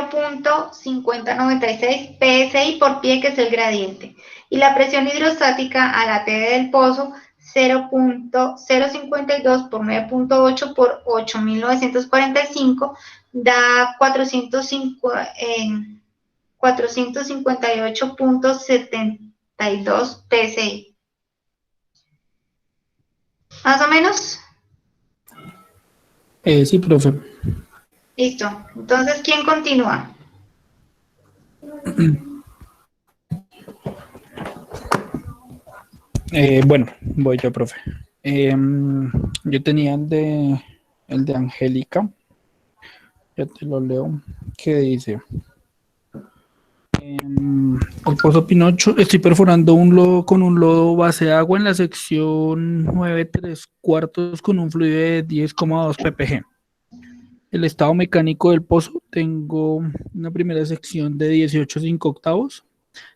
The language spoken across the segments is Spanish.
0.5096 PSI por pie, que es el gradiente. Y la presión hidrostática a la TD del pozo, 0.052 por 9.8 por 8.945, da 458.72 PSI. ¿Más o menos? Sí, profe. Listo. Entonces, ¿quién continúa? Bueno, voy yo, profe. Yo tenía el de Angélica, ya te lo leo, que dice, el pozo Pinocho, estoy perforando un lodo con un lodo base de agua en la sección 9 3/4 con un fluido de 10,2 ppg. El estado mecánico del pozo, tengo una primera sección de 18,5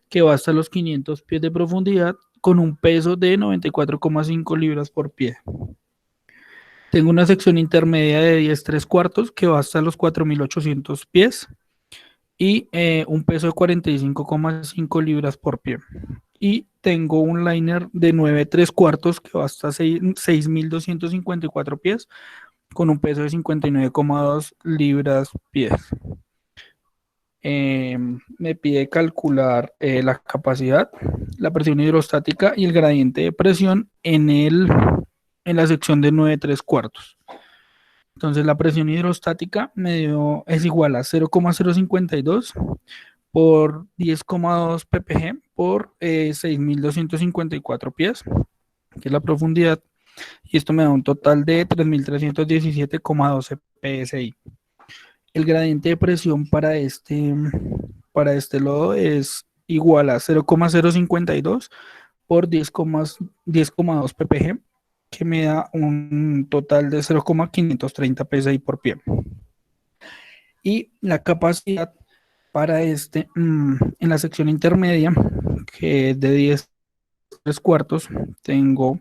que va hasta los 500 pies de profundidad con un peso de 94,5 libras por pie. Tengo una sección intermedia de 10 3/4 que va hasta los 4.800 pies y un peso de 45,5 libras por pie. Y tengo un liner de 9 3/4 que va hasta 6.254 pies con un peso de 59,2 libras pies. Me pide calcular la capacidad, la presión hidrostática y el gradiente de presión en la sección de 9 3/4. Entonces la presión hidrostática es igual a 0,052 por 10,2 ppg por 6.254 pies, que es la profundidad, y esto me da un total de 3.317,12 psi. El gradiente de presión para este lodo es igual a 0,052 por 10,2 ppg, que me da un total de 0,530 psi por pie. Y la capacidad para en la sección intermedia, que es de 10 3/4, tengo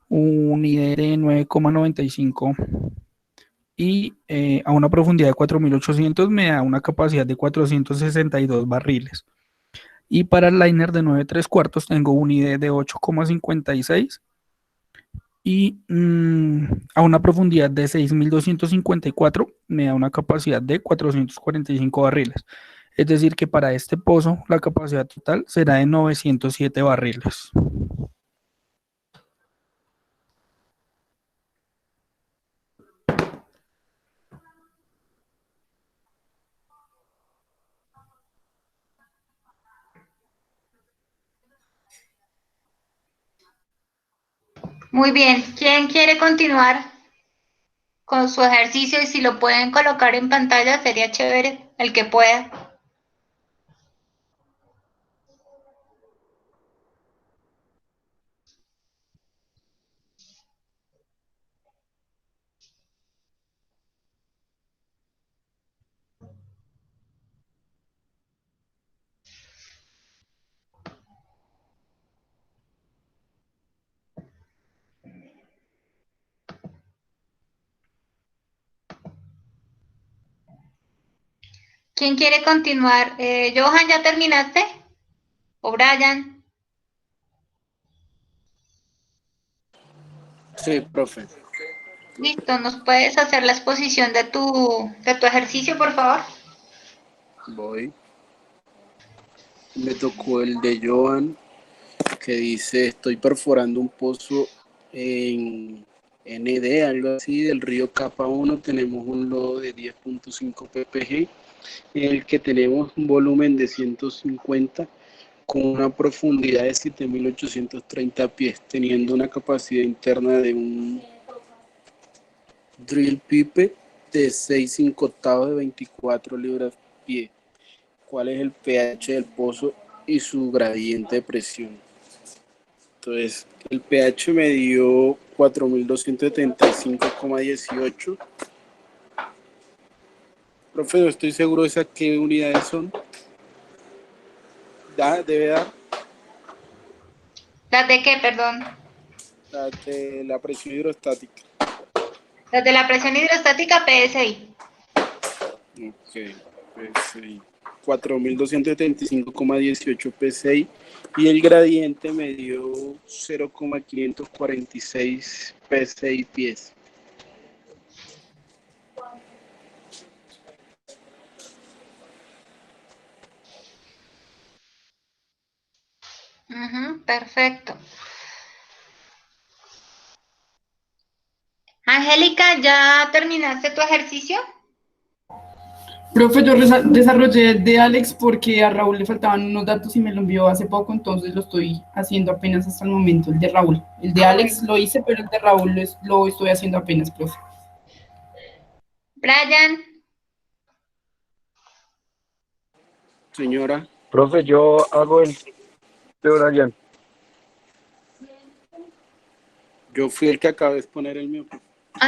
un ID de 9,95 y a una profundidad de 4.800 me da una capacidad de 462 barriles. Y para el liner de 9 3/4 tengo un ID de 8,56 y a una profundidad de 6.254 me da una capacidad de 445 barriles. Es decir, que para este pozo la capacidad total será de 907 barriles. Muy bien. ¿Quién quiere continuar con su ejercicio? Y si lo pueden colocar en pantalla, sería chévere, el que pueda. ¿Quién quiere continuar? Johan, ¿ya terminaste? ¿O Brian? Sí, profe. Listo, ¿nos puedes hacer la exposición de tu ejercicio, por favor? Voy. Me tocó el de Joan, que dice, estoy perforando un pozo en ND, algo así, del río Capa 1. Tenemos un lodo de 10.5 ppg, en el que tenemos un volumen de 150 con una profundidad de 7.830 pies, teniendo una capacidad interna de un drill pipe de 6/5 de 24 libras pie. ¿Cuál es el pH del pozo y su gradiente de presión? Entonces, el pH me dio 4.275,18. Profe, no estoy seguro de esas qué unidades son. Debe dar ¿Las de qué, perdón? la de la presión hidrostática. Las de la presión hidrostática, PSI. Ok. PSI. 4.275,18 PSI y el gradiente me dio 0,546 PSI pies. Perfecto. Angélica, ¿ya terminaste tu ejercicio? Profe, yo desarrollé el de Alex porque a Raúl le faltaban unos datos y me lo envió hace poco, entonces lo estoy haciendo apenas hasta el momento, el de Raúl. El de Alex lo hice, pero el de Raúl lo estoy haciendo apenas, profe. Brian, Señora, Profe, yo hago el de Brian. yo fui el que acabé de exponer el mío.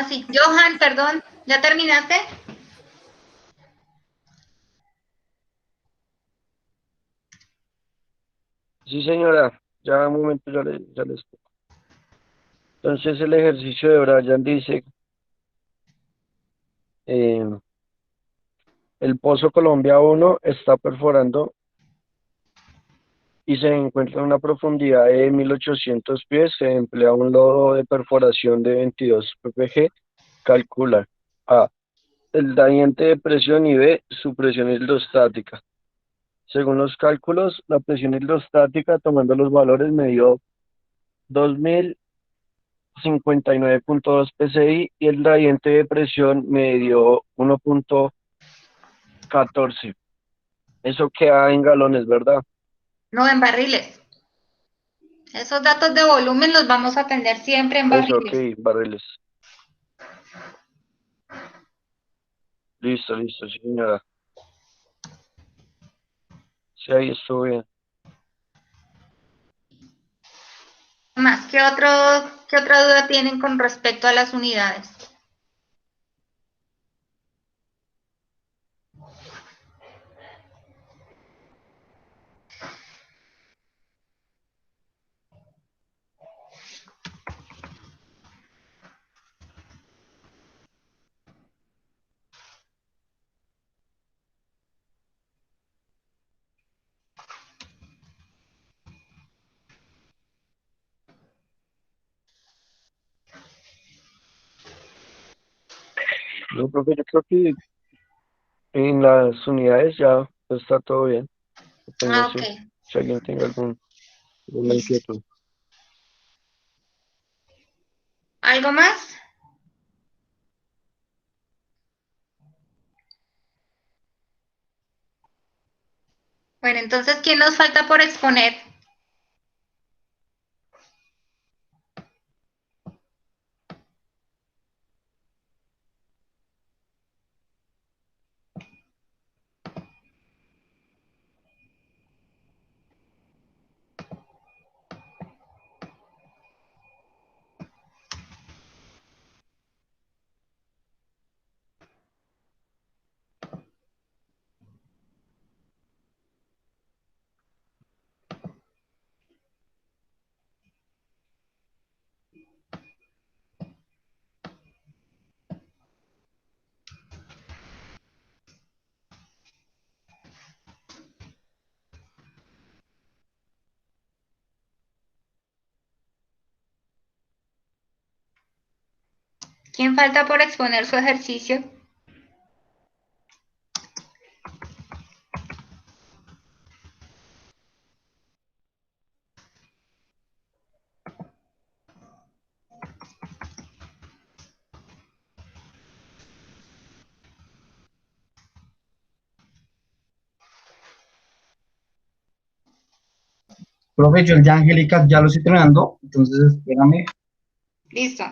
sí, Johan, perdón, ¿ya terminaste? Sí, señora, ya un momento ya les. Entonces el ejercicio de Brian dice, eh, el Pozo Colombia 1 está perforando y se encuentra a una profundidad de 1800 pies, se emplea un lodo de perforación de 22 ppg, calcula A, el gradiente de presión y B, su presión hidrostática. Según los cálculos, la presión hidrostática, tomando los valores, me dio 2059,2 PSI y el gradiente de presión me dio 1,14. Eso queda en galones, ¿verdad? No, en barriles. Esos datos de volumen los vamos a atender siempre en Eso, ok, barriles. barriles. Listo, sí, señora. Sí, ahí estuvo bien. Más, qué otra duda tienen con respecto a las unidades? No, profe, yo creo que en las unidades ya está todo bien. No Ok, sé si alguien tenga alguna listo. inquietud. ¿Algo más? Bueno, entonces, ¿quién nos falta por exponer? ¿Quién falta por exponer su ejercicio? Profe, yo el de Angélica ya lo estoy entrenando, entonces espérame. Listo.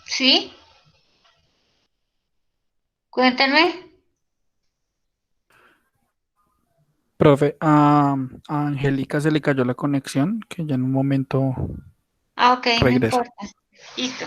¿Sí? Cuéntenme. Profe, a Angélica se le cayó la conexión, que ya en un momento Ah, ok, no regresa. importa. Listo.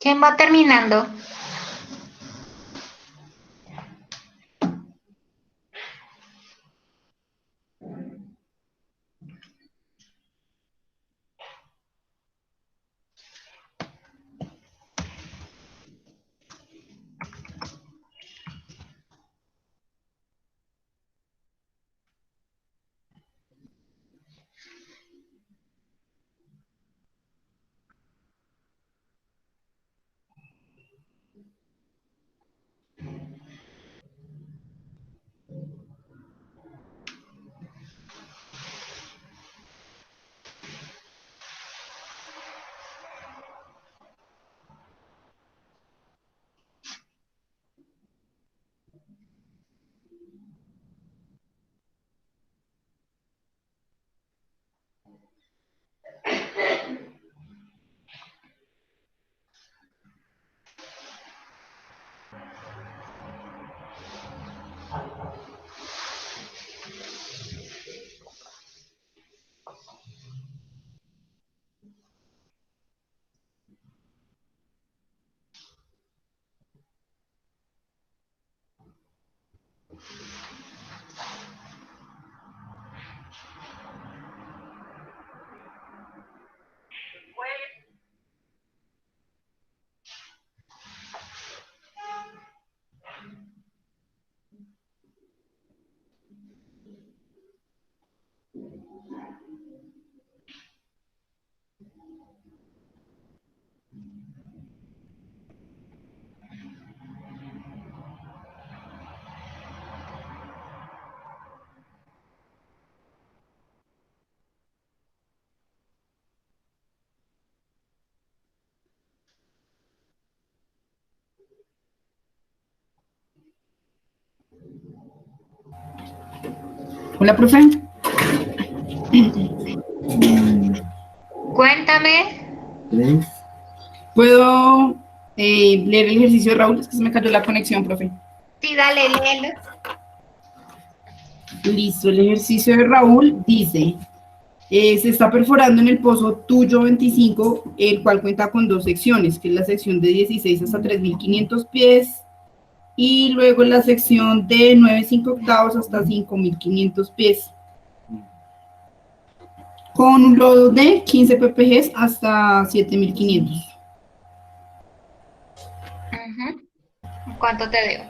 ¿Quién va terminando? Hola, profe. Cuéntame. ¿Puedo leer el ejercicio de Raúl? Es que se me cayó la conexión, profe. Sí, dale, léelo. Listo, el ejercicio de Raúl dice, se está perforando en el pozo Tuyo 25, el cual cuenta con dos secciones, que es la sección de 16 hasta 3.500 pies, y luego la sección de 9,5 hasta 5.500 pies, con un lodo de 15 ppg hasta 7.500. ¿Cuánto te debo?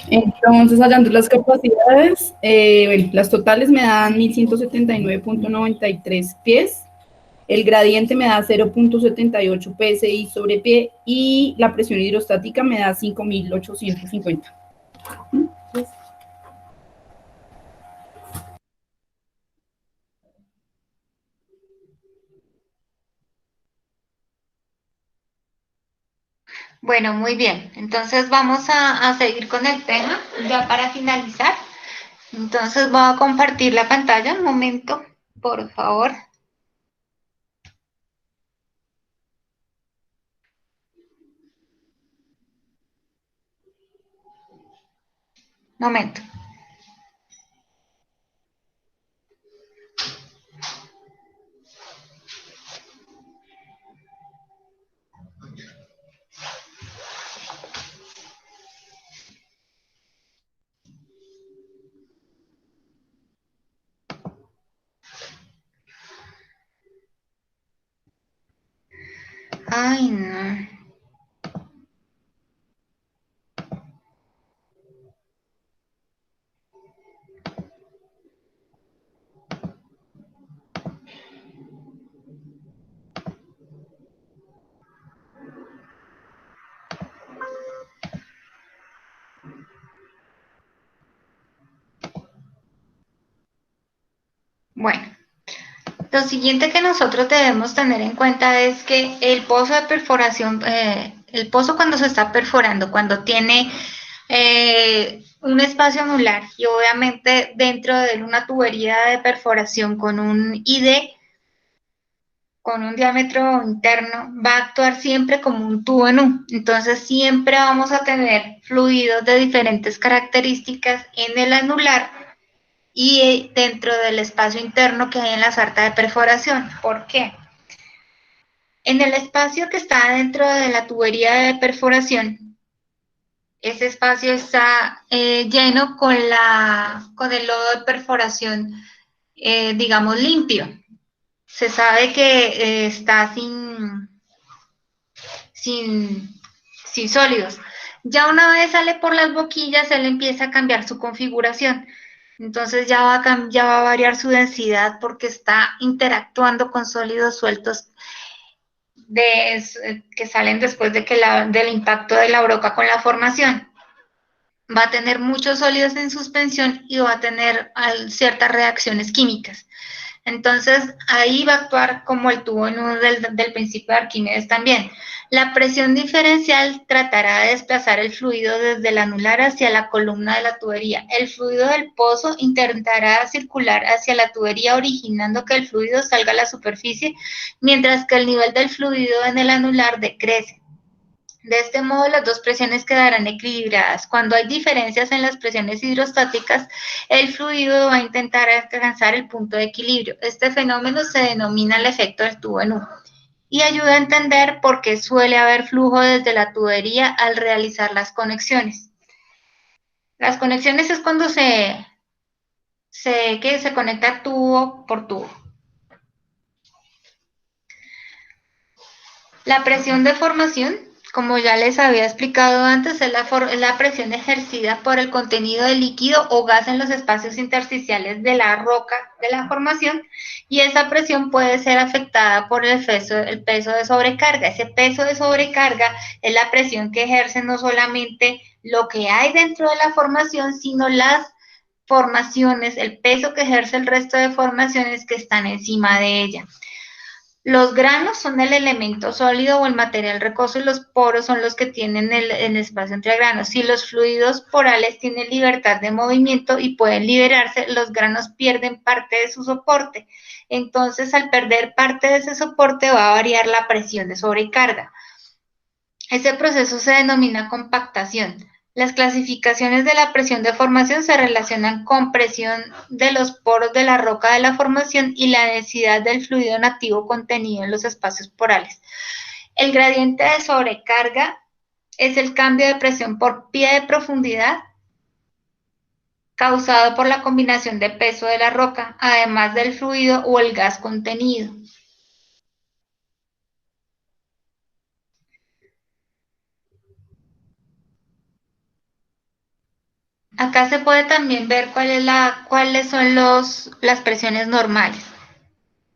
Entonces, hallando las capacidades, bueno, las totales me dan 1.179.93 pies, el gradiente me da 0.78 psi sobre pie y la presión hidrostática me da 5.850. Bueno, muy bien. Entonces vamos a seguir con el tema ya para finalizar. Entonces voy a compartir la pantalla un momento, por favor. Momento. Ay, no. Bueno, lo siguiente que nosotros debemos tener en cuenta es que el pozo de perforación, el pozo cuando se está perforando, cuando tiene un espacio anular y obviamente dentro de una tubería de perforación con un ID, con un diámetro interno, va a actuar siempre como un tubo en U. Entonces siempre vamos a tener fluidos de diferentes características en el anular y dentro del espacio interno que hay en la sarta de perforación. ¿Por qué? En el espacio que está dentro de la tubería de perforación, ese espacio está lleno con el lodo de perforación, digamos, limpio. Se sabe que está sin sólidos. Ya una vez sale por las boquillas, él empieza a cambiar su configuración. Entonces ya va a variar su densidad porque está interactuando con sólidos sueltos que salen después del impacto de la broca con la formación. Va a tener muchos sólidos en suspensión y va a tener ciertas reacciones químicas. Entonces, ahí va a actuar como el tubo nudo del principio de Arquímedes también. La presión diferencial tratará de desplazar el fluido desde el anular hacia la columna de la tubería. El fluido del pozo intentará circular hacia la tubería, originando que el fluido salga a la superficie, mientras que el nivel del fluido en el anular decrece. De este modo, las dos presiones quedarán equilibradas. Cuando hay diferencias en las presiones hidrostáticas, el fluido va a intentar alcanzar el punto de equilibrio. Este fenómeno se denomina el efecto del tubo en U y ayuda a entender por qué suele haber flujo desde la tubería al realizar las conexiones. Las conexiones es cuando se conecta tubo por tubo. La presión de formación, como ya les había explicado antes, es la presión ejercida por el contenido de líquido o gas en los espacios intersticiales de la roca de la formación, y esa presión puede ser afectada por el peso de sobrecarga. Ese peso de sobrecarga es la presión que ejerce no solamente lo que hay dentro de la formación, sino las formaciones, el peso que ejerce el resto de formaciones que están encima de ella. Los granos son el elemento sólido o el material rocoso y los poros son los que tienen el espacio entre granos. Si los fluidos porales tienen libertad de movimiento y pueden liberarse, los granos pierden parte de su soporte. Entonces, al perder parte de ese soporte, va a variar la presión de sobrecarga. Ese proceso se denomina compactación. Las clasificaciones de la presión de formación se relacionan con presión de los poros de la roca de la formación y la densidad del fluido nativo contenido en los espacios porales. El gradiente de sobrecarga es el cambio de presión por pie de profundidad causado por la combinación de peso de la roca, además del fluido o el gas contenido. Acá se puede también ver cuáles son las presiones normales.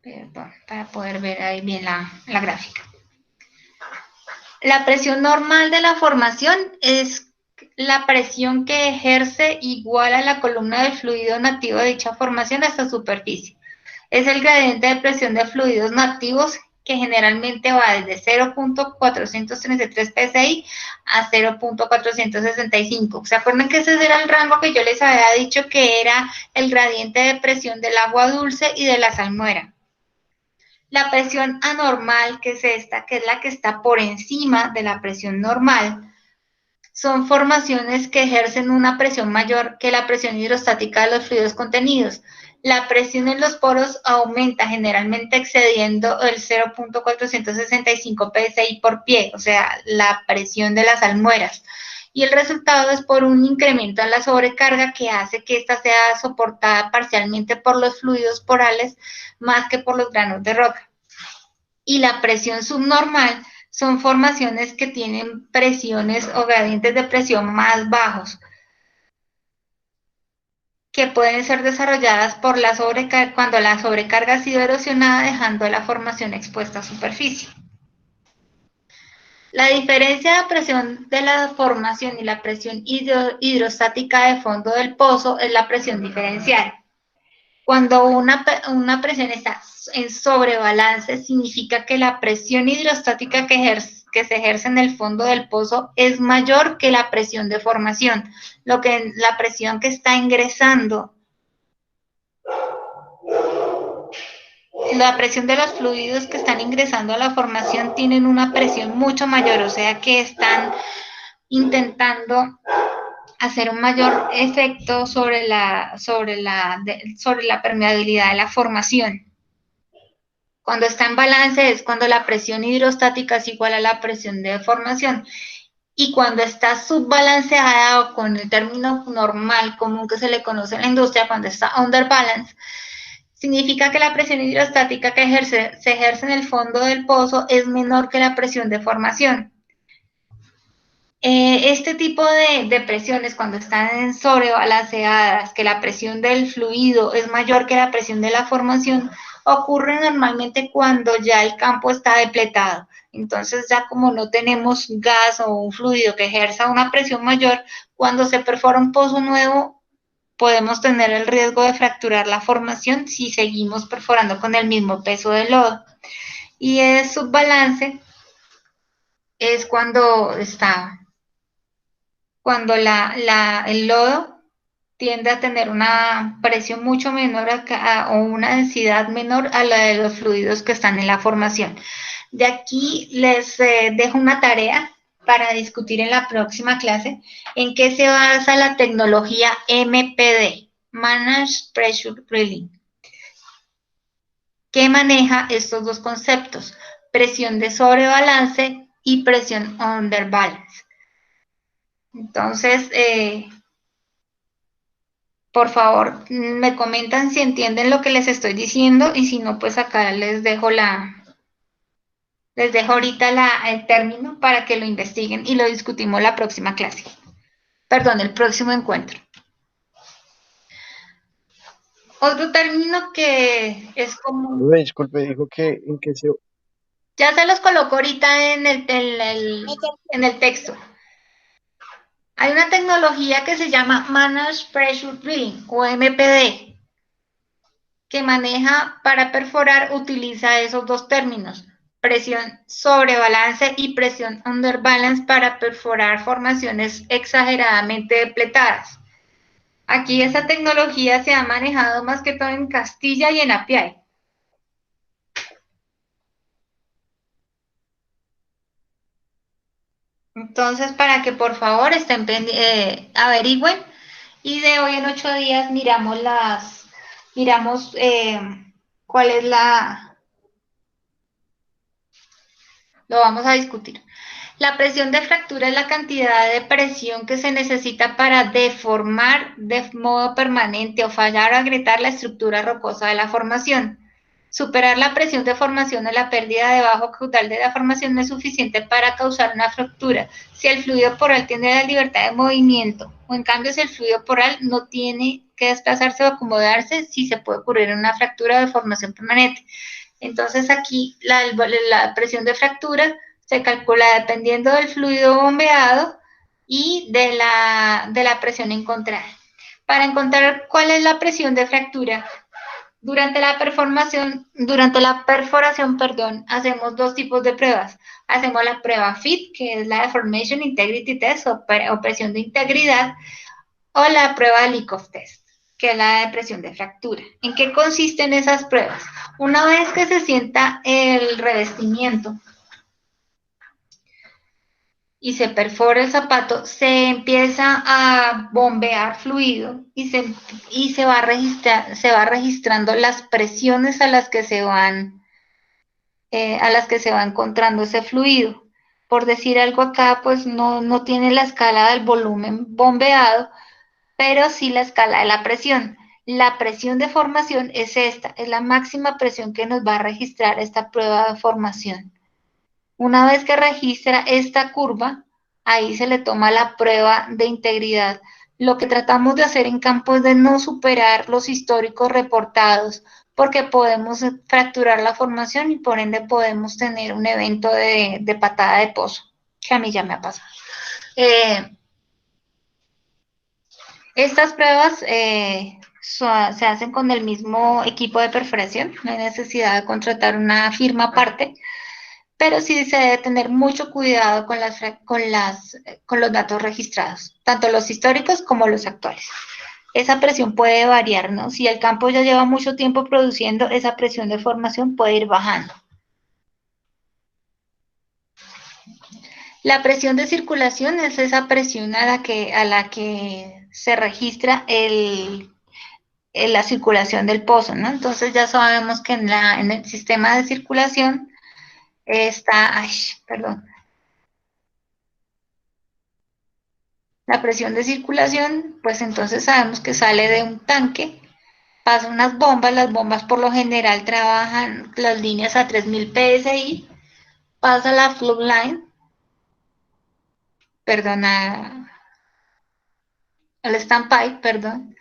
Perdón, para poder ver ahí bien la gráfica. La presión normal de la formación es la presión que ejerce igual a la columna de fluido nativo de dicha formación hasta superficie. Es el gradiente de presión de fluidos nativos que generalmente va desde 0.433 psi a 0.465. ¿Se acuerdan que ese era el rango que yo les había dicho que era el gradiente de presión del agua dulce y de la salmuera? La presión anormal, que es esta, que es la que está por encima de la presión normal, son formaciones que ejercen una presión mayor que la presión hidrostática de los fluidos contenidos. La presión en los poros aumenta, generalmente excediendo el 0.465 psi por pie, o sea, la presión de las salmueras. Y el resultado es por un incremento en la sobrecarga que hace que ésta sea soportada parcialmente por los fluidos porales más que por los granos de roca. Y la presión subnormal son formaciones que tienen presiones o gradientes de presión más bajos, que pueden ser desarrolladas por cuando la sobrecarga ha sido erosionada, dejando la formación expuesta a superficie. La diferencia de presión de la formación y la presión hidrostática de fondo del pozo es la presión diferencial. Cuando una presión está en sobrebalance, significa que la presión hidrostática que se ejerce en el fondo del pozo es mayor que la presión de formación, la presión que está ingresando. La presión de los fluidos que están ingresando a la formación tienen una presión mucho mayor, o sea que están intentando hacer un mayor efecto sobre la permeabilidad de la formación. Cuando está en balance es cuando la presión hidrostática es igual a la presión de deformación. Y cuando está subbalanceada, o con el término normal, común que se le conoce en la industria, cuando está under balance, significa que la presión hidrostática que se ejerce en el fondo del pozo es menor que la presión de formación. Este tipo de presiones, cuando están sobrebalanceadas, que la presión del fluido es mayor que la presión de la formación, ocurre normalmente cuando ya el campo está depletado. Entonces, ya como no tenemos gas o un fluido que ejerza una presión mayor, cuando se perfora un pozo nuevo, podemos tener el riesgo de fracturar la formación si seguimos perforando con el mismo peso de lodo. Y el subbalance es cuando el lodo tiende a tener una presión mucho menor o una densidad menor a la de los fluidos que están en la formación. De aquí les dejo una tarea para discutir en la próxima clase en qué se basa la tecnología MPD, Managed Pressure Drilling, que maneja estos dos conceptos, presión de sobrebalance y presión under balance. Entonces, por favor, me comentan si entienden lo que les estoy diciendo y si no, pues acá les dejo ahorita el término para que lo investiguen y lo discutimos la próxima clase. Perdón, el próximo encuentro. Otro término que es común. Disculpe, dijo que en qué se... Ya se los coloco ahorita en el texto. Hay una tecnología que se llama Managed Pressure Drilling o MPD, que maneja para perforar, utiliza esos dos términos, presión sobre balance y presión under balance para perforar formaciones exageradamente depletadas. Aquí esa tecnología se ha manejado más que todo en Castilla y en Apiay. Entonces, para que por favor estén averigüen, y de hoy en 8 días miramos cuál es lo vamos a discutir. La presión de fractura es la cantidad de presión que se necesita para deformar de modo permanente o fallar o agrietar la estructura rocosa de la formación. Superar la presión de formación o la pérdida de bajo caudal de la formación no es suficiente para causar una fractura si el fluido poral tiene la libertad de movimiento, o en cambio si el fluido poral no tiene que desplazarse o acomodarse, sí se puede ocurrir una fractura de formación permanente. Entonces aquí la presión de fractura se calcula dependiendo del fluido bombeado y de la presión encontrada. Para encontrar cuál es la presión de fractura, durante la perforación, hacemos dos tipos de pruebas. Hacemos la prueba FIT, que es la Deformation Integrity Test o presión de integridad, o la prueba Likov Test, que es la de presión de fractura. ¿En qué consisten esas pruebas? Una vez que se sienta el revestimiento y se perfora el zapato, se empieza a bombear fluido y se va registrando las presiones a las que se va encontrando ese fluido. Por decir algo acá, pues no tiene la escala del volumen bombeado, pero sí la escala de la presión. La presión de formación es esta, es la máxima presión que nos va a registrar esta prueba de formación. Una vez que registra esta curva, ahí se le toma la prueba de integridad. Lo que tratamos de hacer en campo es de no superar los históricos reportados, porque podemos fracturar la formación y por ende podemos tener un evento de patada de pozo, que a mí ya me ha pasado. Estas pruebas se hacen con el mismo equipo de perforación, no hay necesidad de contratar una firma aparte, pero sí se debe tener mucho cuidado con los datos registrados, tanto los históricos como los actuales. Esa presión puede variar, ¿no? Si el campo ya lleva mucho tiempo produciendo, esa presión de formación puede ir bajando. La presión de circulación es esa presión a la que se registra la circulación del pozo, ¿no? Entonces ya sabemos que en el sistema de circulación está, perdón, la presión de circulación, pues entonces sabemos que sale de un tanque, pasa unas bombas, las bombas por lo general trabajan las líneas a 3000 psi, pasa la flow line, perdón, al standpipe, perdón,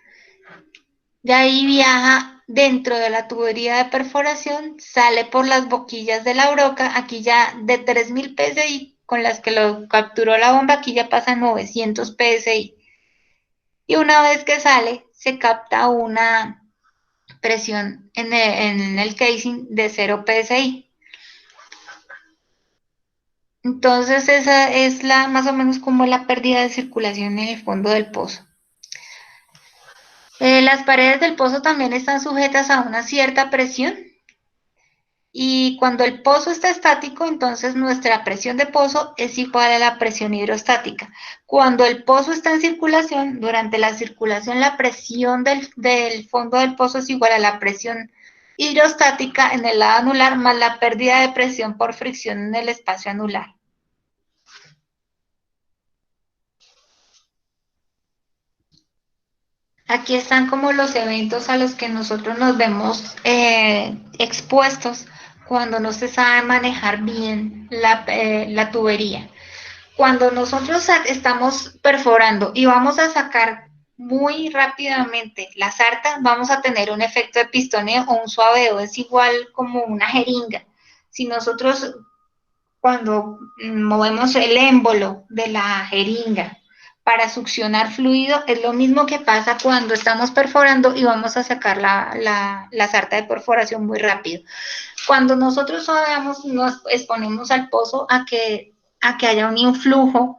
de ahí viaja dentro de la tubería de perforación, sale por las boquillas de la broca, aquí ya de 3000 psi con las que lo capturó la bomba, aquí ya pasa 900 psi. Y una vez que sale, se capta una presión en el casing de 0 psi. Entonces esa es más o menos como la pérdida de circulación en el fondo del pozo. Las paredes del pozo también están sujetas a una cierta presión y cuando el pozo está estático, entonces nuestra presión de pozo es igual a la presión hidrostática. Cuando el pozo está en circulación, durante la circulación la presión del fondo del pozo es igual a la presión hidrostática en el lado anular más la pérdida de presión por fricción en el espacio anular. Aquí están como los eventos a los que nosotros nos vemos expuestos cuando no se sabe manejar bien la tubería. Cuando nosotros estamos perforando y vamos a sacar muy rápidamente la sarta, vamos a tener un efecto de pistoneo o un suaveo, es igual como una jeringa. Si nosotros cuando movemos el émbolo de la jeringa para succionar fluido, es lo mismo que pasa cuando estamos perforando y vamos a sacar la sarta de perforación muy rápido. Cuando nosotros nos exponemos al pozo a que haya un influjo,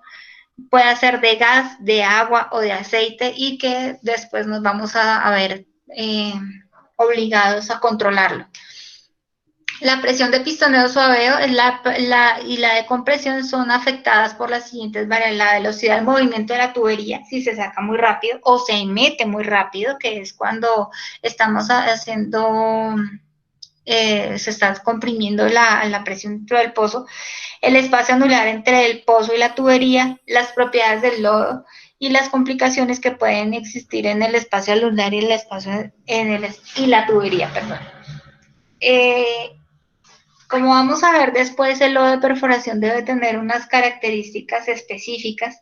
puede ser de gas, de agua o de aceite y que después nos vamos a ver obligados a controlarlo. La presión de pistoneo suaveo y la de compresión son afectadas por las siguientes variables: la velocidad del movimiento de la tubería, si se saca muy rápido o se mete muy rápido, que es cuando estamos haciendo, se está comprimiendo la presión dentro del pozo, el espacio anular entre el pozo y la tubería, las propiedades del lodo y las complicaciones que pueden existir en el espacio anular y el espacio y la tubería, perdón. Como vamos a ver después, el lodo de perforación debe tener unas características específicas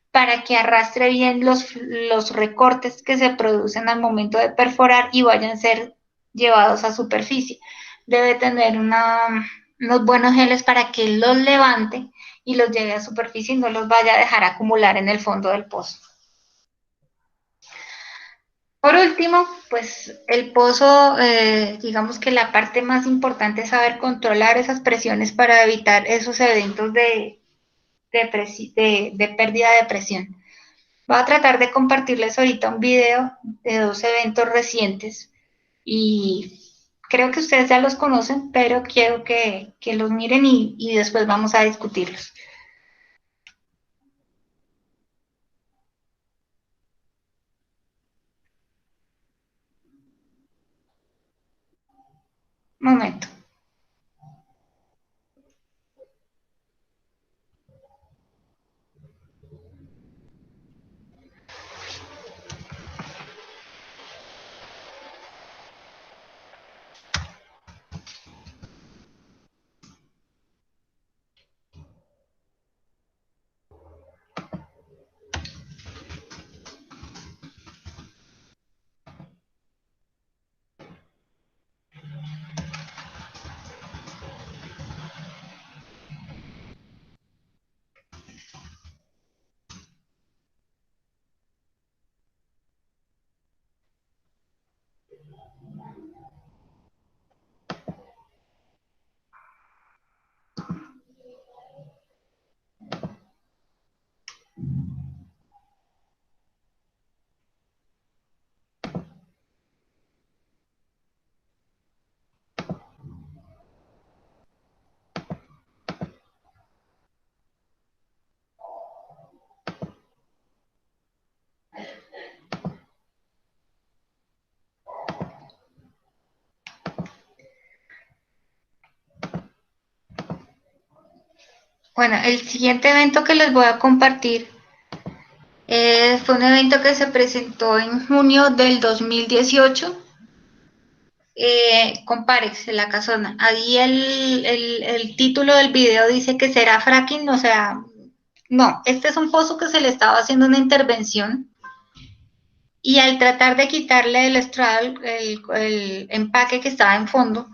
para que arrastre bien los recortes que se producen al momento de perforar y vayan a ser llevados a superficie. Debe tener unos buenos geles para que los levante y los lleve a superficie y no los vaya a dejar acumular en el fondo del pozo. Por último, pues el pozo, digamos que la parte más importante es saber controlar esas presiones para evitar esos eventos de pérdida de presión. Voy a tratar de compartirles ahorita un video de 2 eventos recientes y creo que ustedes ya los conocen, pero quiero que los miren y después vamos a discutirlos. Un momento. Bueno, el siguiente evento que les voy a compartir fue un evento que se presentó en junio del 2018 con Parex, en la casona. Ahí el título del video dice que será fracking, o sea, no, este es un pozo que se le estaba haciendo una intervención y al tratar de quitarle el estrado, el empaque que estaba en fondo,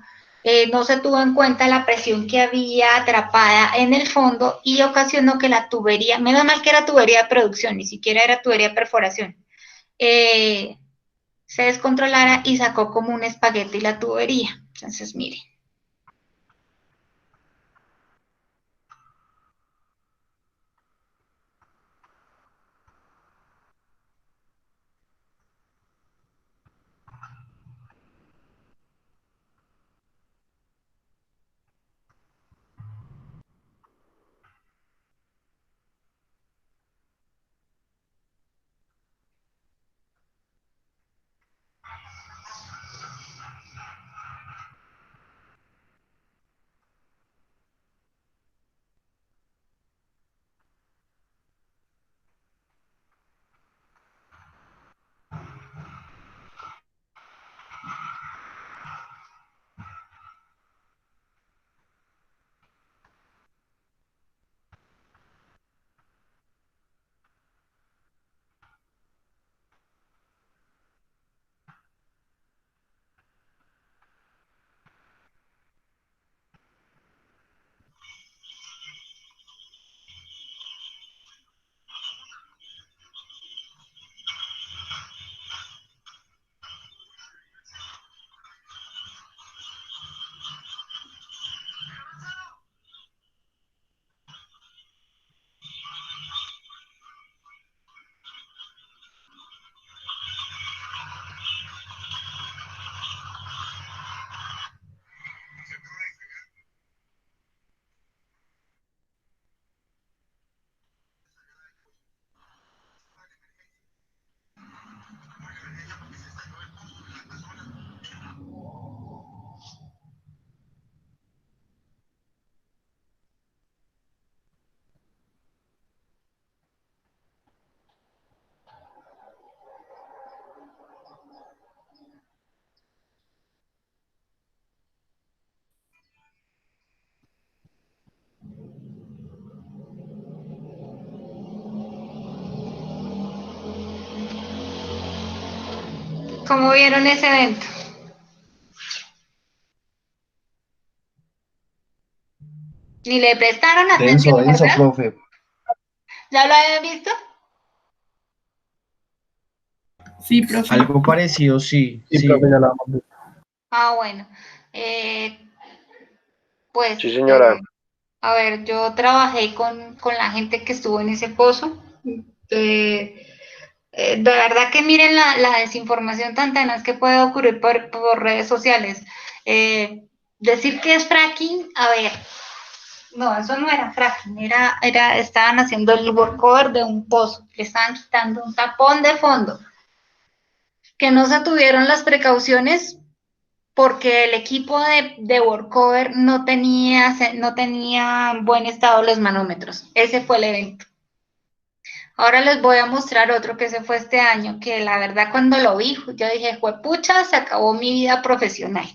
no se tuvo en cuenta la presión que había atrapada en el fondo y ocasionó que la tubería, menos mal que era tubería de producción, ni siquiera era tubería de perforación, eh, se descontrolara y sacó como un espagueti la tubería. Entonces, mire. ¿Cómo vieron ese evento? Ni le prestaron Denso, atención, denso, ¿verdad? profe. ¿Ya lo habían visto? Sí, profe. Algo parecido, sí, Sí, profe, sí. ya la hemos visto. Ah, bueno. Eh, pues, Sí, señora. a ver, yo trabajé con la gente que estuvo en ese pozo. Eh, de verdad que miren la desinformación tan tenaz que puede ocurrir por redes sociales. Decir que es fracking, a ver, no, eso no era fracking, estaban haciendo el workover de un pozo, le estaban quitando un tapón de fondo, que no se tuvieron las precauciones porque el equipo de workover no tenía buen estado los manómetros. Ese fue el evento. Ahora les voy a mostrar otro que se fue este año, que la verdad cuando lo vi, yo dije, juepucha, se acabó mi vida profesional.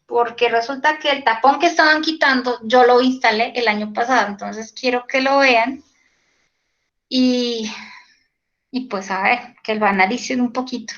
Porque resulta que el tapón que estaban quitando, yo lo instalé el año pasado, entonces quiero que lo vean y, y pues a ver, que lo analicen un poquito.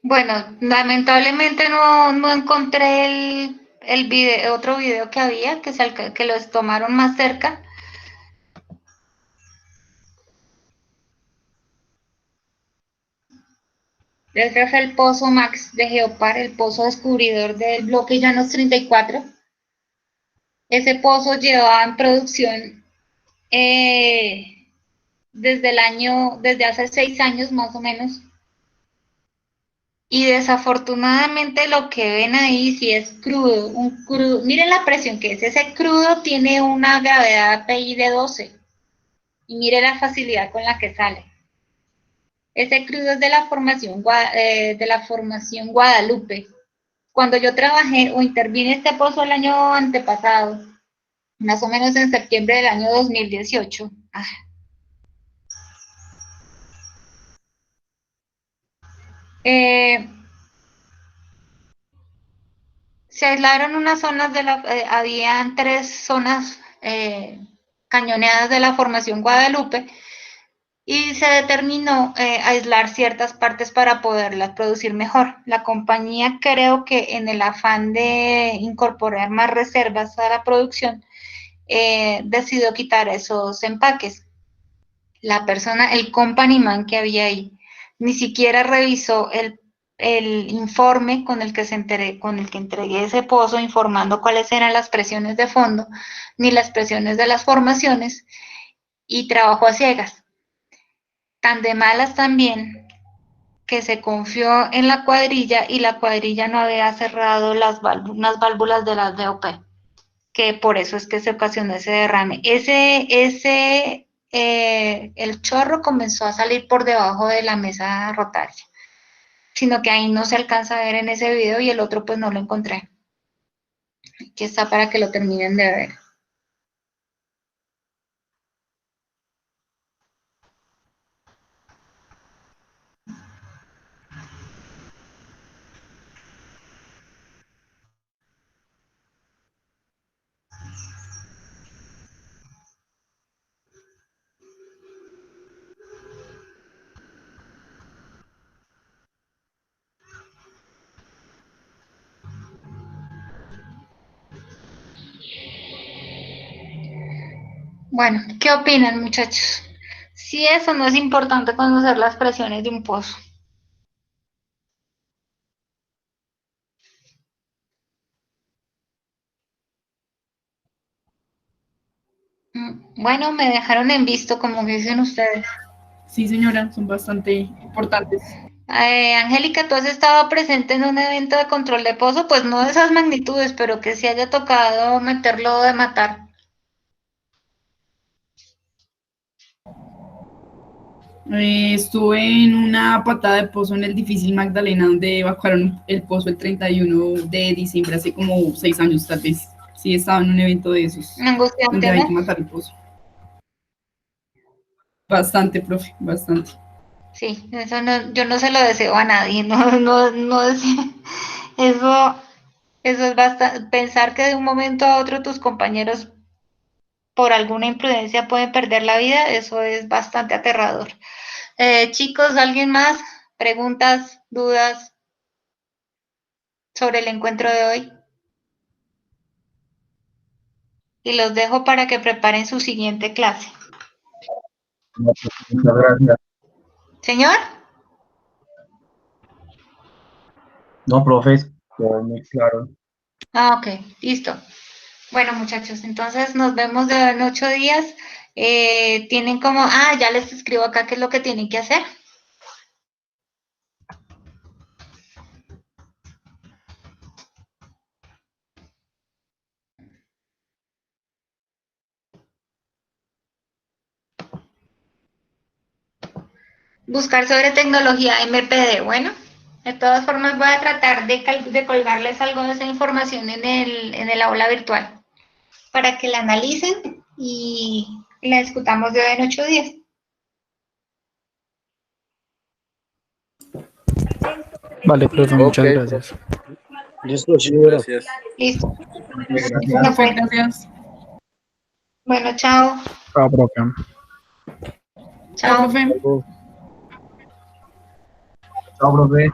Bueno, lamentablemente no encontré el video, otro video que había, que los tomaron más cerca. Este es el pozo Max de Geopar, el pozo descubridor del bloque Llanos 34. Ese pozo llevaba en producción desde hace 6 años más o menos. Y desafortunadamente lo que ven ahí sí es crudo, miren la presión que es, ese crudo tiene una gravedad API de 12 y mire la facilidad con la que sale. Ese crudo es de la formación Guadalupe. Cuando yo trabajé o intervine este pozo el año antepasado, más o menos en septiembre del año 2018, se aislaron unas zonas habían 3 zonas cañoneadas de la formación Guadalupe y se determinó aislar ciertas partes para poderlas producir mejor. La compañía, creo que en el afán de incorporar más reservas a la producción, decidió quitar esos empaques. La persona, el company man que había ahí, ni siquiera revisó el informe con el que entregué ese pozo, informando cuáles eran las presiones de fondo, ni las presiones de las formaciones, y trabajó a ciegas. Tan de malas también que se confió en la cuadrilla y la cuadrilla no había cerrado unas válvulas de las DOP, que por eso es que se ocasionó ese derrame. El chorro comenzó a salir por debajo de la mesa rotaria, sino que ahí no se alcanza a ver en ese video y el otro pues no lo encontré. Aquí está para que lo terminen de ver. Bueno, ¿qué opinan, muchachos? Si eso no es importante conocer las presiones de un pozo. Bueno, me dejaron en visto, como dicen ustedes. Sí, señora, son bastante importantes. Angélica, ¿tú has estado presente en un evento de control de pozo? Pues no de esas magnitudes, pero que sí haya tocado meterlo de matar. Estuve en una patada de pozo en el difícil Magdalena, donde evacuaron el pozo el 31 de diciembre, hace como 6 años tal vez. Sí, estaba en un evento de esos, Angustiante, donde hay que ¿no? matar el pozo. Bastante, profe, bastante. Sí, eso no, yo no se lo deseo a nadie, no deseo. Eso, eso es bastante, pensar que de un momento a otro tus compañeros por alguna imprudencia pueden perder la vida, eso es bastante aterrador. Chicos, ¿alguien más? ¿Preguntas, dudas sobre el encuentro de hoy? Y los dejo para que preparen su siguiente clase. No, pues, muchas gracias. ¿Señor? No, profes, todo muy claro. Ok, listo. Bueno, muchachos, entonces nos vemos en 8 días. Tienen ya les escribo acá qué es lo que tienen que hacer. Buscar sobre tecnología MPD. Bueno, de todas formas voy a tratar de colgarles algo de esa información en el aula virtual para que la analicen y la discutamos de hoy en 8 días. Vale, profe, muchas Ok, gracias. Listo, señora. gracias. Listo. Gracias. Bueno, Profe, pues, gracias. bueno, chao. Chao, profe. Chao, Chao. profe. Chao, profe.